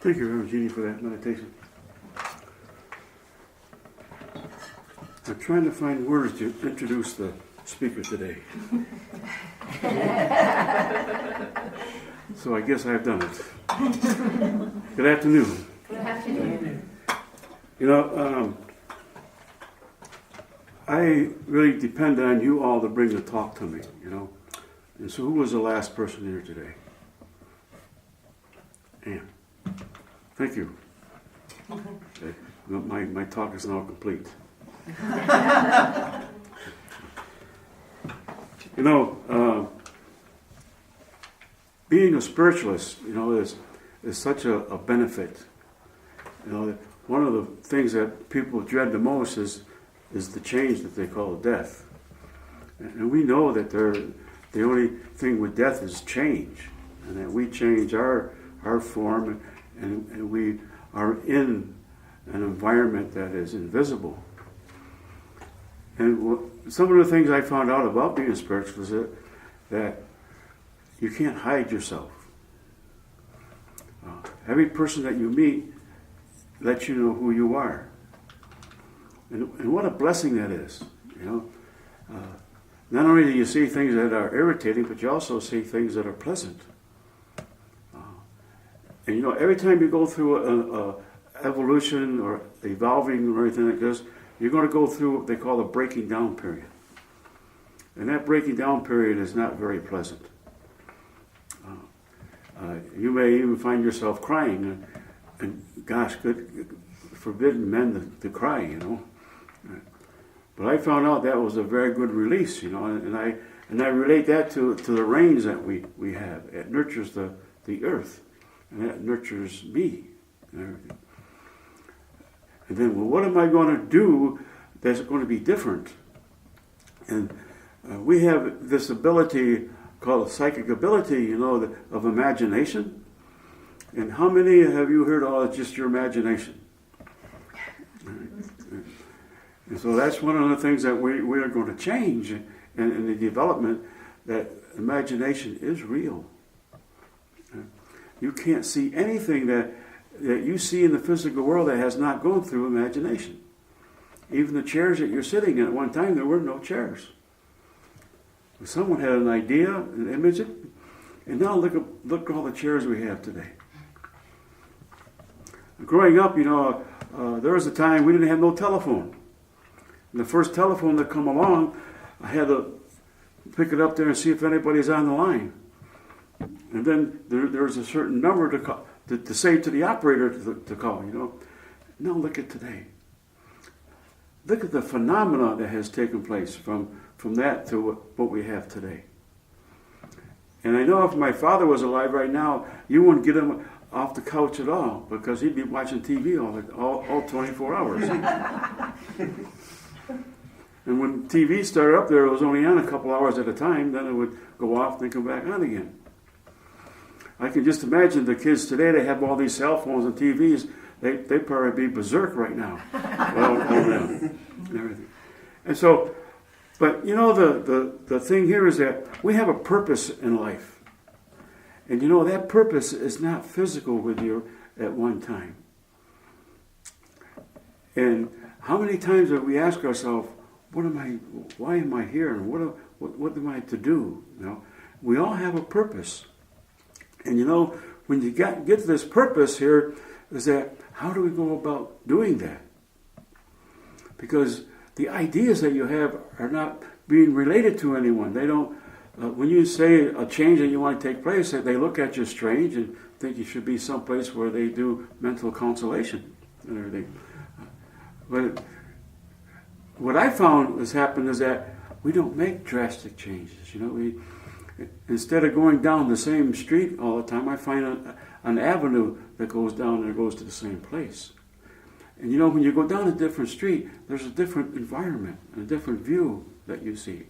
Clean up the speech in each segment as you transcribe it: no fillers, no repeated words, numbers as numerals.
Thank you, Reverend Jeannie, for that meditation. I'm trying to find words to introduce the speaker today. So I guess I've done it. Good afternoon. Good afternoon. You know, I really depend on you all to bring the talk to me, you know. And so who was the last person here today? Ann. Thank you. Okay. My talk is now complete. You know, being a spiritualist, you know, is such a benefit. You know, one of the things that people dread the most is the change that they call death. And we know that the only thing with death is change, and that we change our form, and we are in an environment that is invisible. And some of the things I found out about being spiritual is that you can't hide yourself. Every person that you meet lets you know who you are. And what a blessing that is, you know. Not only do you see things that are irritating, but you also see things that are pleasant. And you know, every time you go through a evolution or evolving or anything like this, you're going to go through what they call a breaking down period. And that breaking down period is not very pleasant. You may even find yourself crying, and gosh, good forbidden men to cry, you know. But I found out that was a very good release, you know, and I relate that to the rains that we have. It nurtures the earth, and that nurtures me and everything. And then, well, what am I going to do that's going to be different? And we have this ability called psychic ability, you know, of imagination. And how many have you heard, oh, it's just your imagination? And so that's one of the things that we are going to change in the development, that imagination is real. You can't see anything that you see in the physical world that has not gone through imagination. Even the chairs that you're sitting in, at one time there were no chairs. Someone had an idea, an image, and now look at all the chairs we have today. Growing up, you know, there was a time we didn't have no telephone. And the first telephone that come along, I had to pick it up there and see if anybody's on the line. And then there's a certain number to call, to say to the operator to call, you know. Now look at today. Look at the phenomena that has taken place from that to what we have today. And I know if my father was alive right now, you wouldn't get him off the couch at all, because he'd be watching TV all 24 hours. And when TV started up there, it was only on a couple hours at a time, then it would go off and come back on again. I can just imagine the kids today, they have all these cell phones and TVs, they'd probably be berserk right now. Well, and everything. And so, but you know, the thing here is that we have a purpose in life. And you know, that purpose is not physical with you at one time. And how many times have we asked ourselves, why am I here, and what am I to do? You know, we all have a purpose. And you know, when you get to this purpose here, is that how do we go about doing that? Because the ideas that you have are not being related to anyone. They don't. When you say a change that you want to take place, they look at you strange and think you should be someplace where they do mental consolation and everything. But what I found has happened is that we don't make drastic changes. You know, instead of going down the same street all the time, I find an avenue that goes down and goes to the same place. And you know, when you go down a different street, there's a different environment and a different view that you see.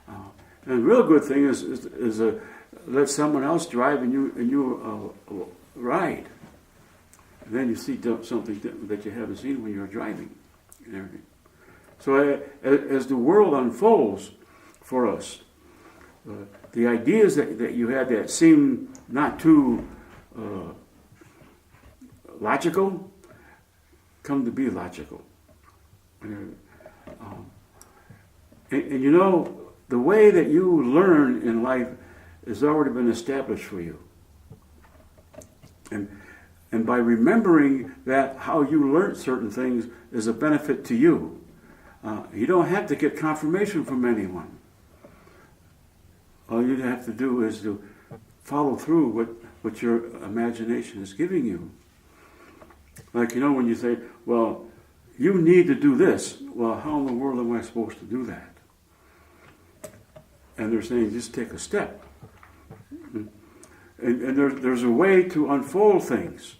And the real good thing is let someone else drive and you ride. And then you see something that you haven't seen when you're driving and everything. So as the world unfolds for us, the ideas that you had that seem not too logical come to be logical. And you know, the way that you learn in life has already been established for you. And by remembering that how you learned certain things is a benefit to you. You don't have to get confirmation from anyone. All you have to do is to follow through what your imagination is giving you. Like, you know, when you say, well, you need to do this. Well, how in the world am I supposed to do that? And they're saying, just take a step. And there's a way to unfold things.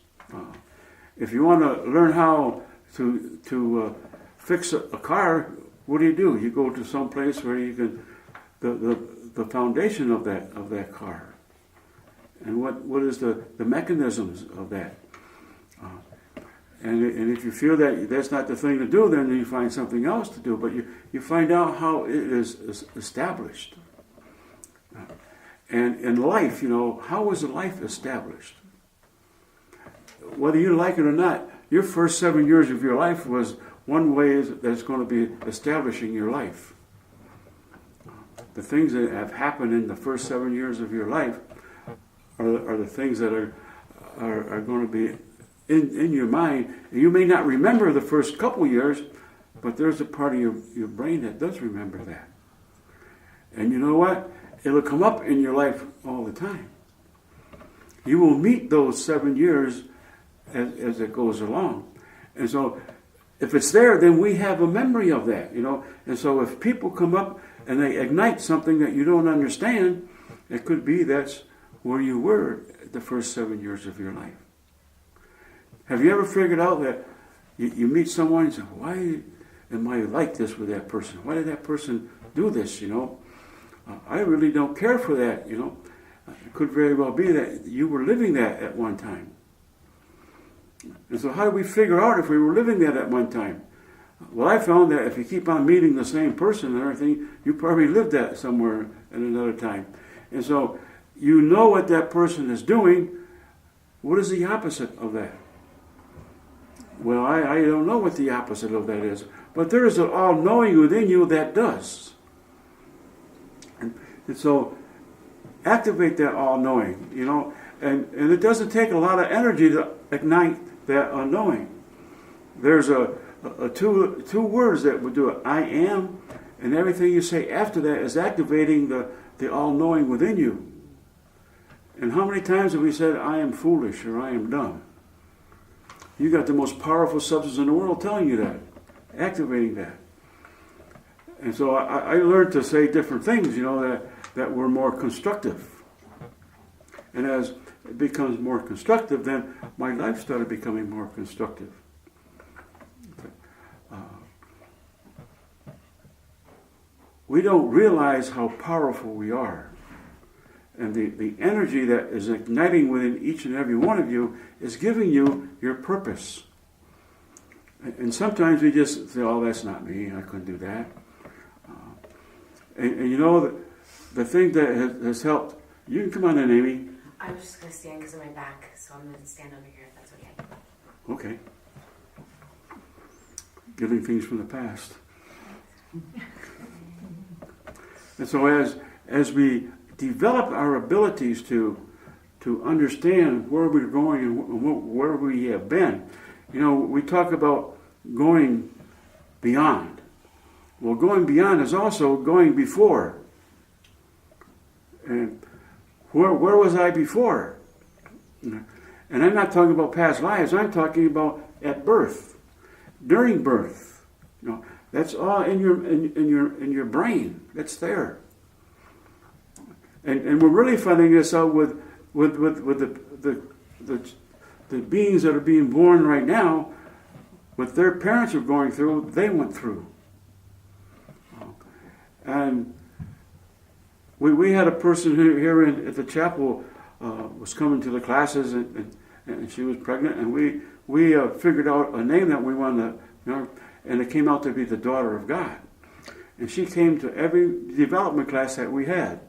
If you want to learn how to fix a car, what do? You go to some place where you can the foundation of that car, and what is the mechanisms of that. And if you feel that that's not the thing to do, then you find something else to do. But you find out how it is established. And in life, you know, how is life established? Whether you like it or not, your first 7 years of your life was one way that's going to be establishing your life. The things that have happened in the first 7 years of your life are the things that are going to be in your mind. You may not remember the first couple years, but there's a part of your brain that does remember that. And you know what? It'll come up in your life all the time. You will meet those 7 years as it goes along. And so if it's there, then we have a memory of that, you know. And so if people come up and they ignite something that you don't understand, it could be that's where you were the first 7 years of your life. Have you ever figured out that you meet someone and say, why am I like this with that person? Why did that person do this, you know? I really don't care for that, you know. It could very well be that you were living that at one time. And so how do we figure out if we were living that at one time? Well, I found that if you keep on meeting the same person and everything, you probably lived that somewhere at another time. And so you know what that person is doing. What is the opposite of that? Well, I don't know what the opposite of that is. But there is an all-knowing within you that does. And so activate that all-knowing, you know. And it doesn't take a lot of energy to ignite that unknowing. There's two words that would do it. I am, and everything you say after that is activating the all-knowing within you. And how many times have we said, I am foolish or I am dumb? You got the most powerful substance in the world telling you that, activating that. And so I learned to say different things, you know, that were more constructive. And as it becomes more constructive, then my life started becoming more constructive. We don't realize how powerful we are. And the energy that is igniting within each and every one of you is giving you your purpose. And sometimes we just say, oh, that's not me, I couldn't do that. And you know, the thing that has helped, you can come on in, Amy. I was just going to stand because of my back, so I'm going to stand over here if that's okay. Okay. Getting things from the past. And so as we develop our abilities to understand where we're going and where we have been, you know, we talk about going beyond. Well, going beyond is also going before. And where was I before? And I'm not talking about past lives. I'm talking about at birth, during birth. You know, that's all in your brain. That's there. And we're really finding this out with the beings that are being born right now. What their parents are going through, they went through. And we had a person here at the chapel was coming to the classes, and she was pregnant, and we figured out a name that we wanted to, you know, and it came out to be the Daughter of God. And she came to every development class that we had.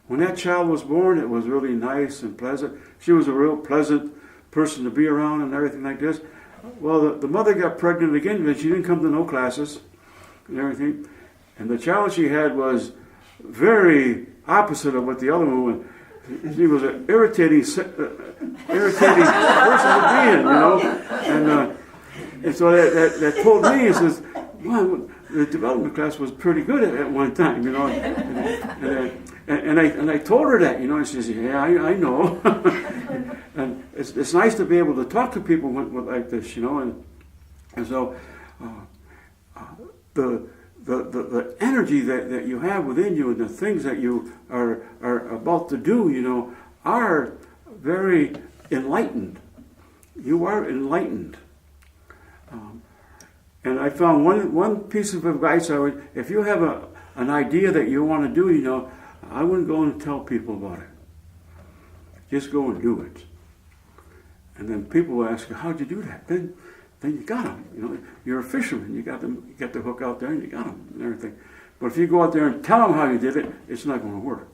When that child was born, it was really nice and pleasant. She was a real pleasant person to be around and everything like this. Well, the mother got pregnant again because she didn't come to no classes and everything. And the child she had was very opposite of what the other one was. She was an irritating person to be in, you know. And so that told me, it says, well, the development class was pretty good at one time, you know. And I told her that, you know, and she says, yeah, I know. And it's nice to be able to talk to people like this, you know. And so the energy that you have within you and the things that you are about to do, you know, are very enlightened. You are enlightened. And I found one piece of advice if you have an idea that you want to do, you know, I wouldn't go and tell people about it. Just go and do it. And then people will ask you, how'd you do that? Then you got them. You know, you're a fisherman. You got them. You got the hook out there, and you got them and everything. But if you go out there and tell them how you did it, it's not going to work.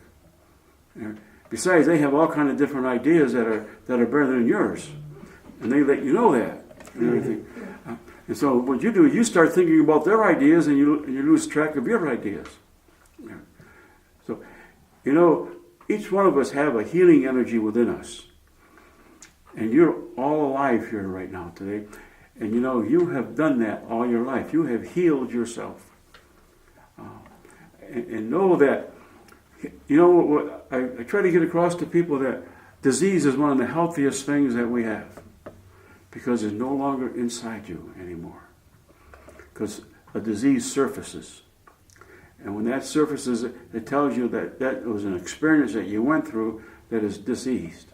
Besides, they have all kind of different ideas that are better than yours, and they let you know that and everything. And so what you do is you start thinking about their ideas, and you lose track of your ideas. So, you know, each one of us have a healing energy within us, and you're all alive here right now today. And you know, you have done that all your life. You have healed yourself. And know that, you know, what I try to get across to people that disease is one of the healthiest things that we have. Because it's no longer inside you anymore. Because a disease surfaces. And when that surfaces, it tells you that was an experience that you went through that is diseased.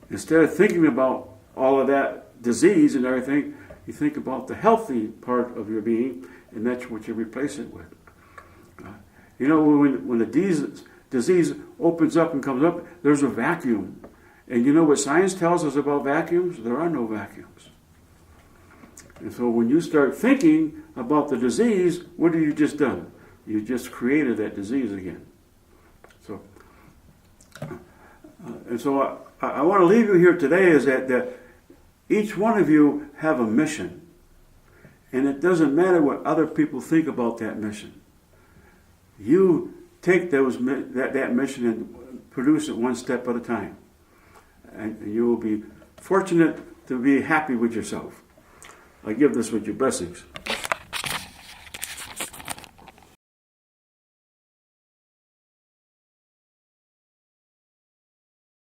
Instead of thinking about all of that disease and everything, you think about the healthy part of your being, and that's what you replace it with. You know, when the disease opens up and comes up, there's a vacuum. And you know what science tells us about vacuums? There are no vacuums. And so when you start thinking about the disease, what have you just done? You just created that disease again. So, and so I want to leave you here today is that each one of you have a mission. And it doesn't matter what other people think about that mission. You take that mission and produce it one step at a time. And you will be fortunate to be happy with yourself. I give this with your blessings.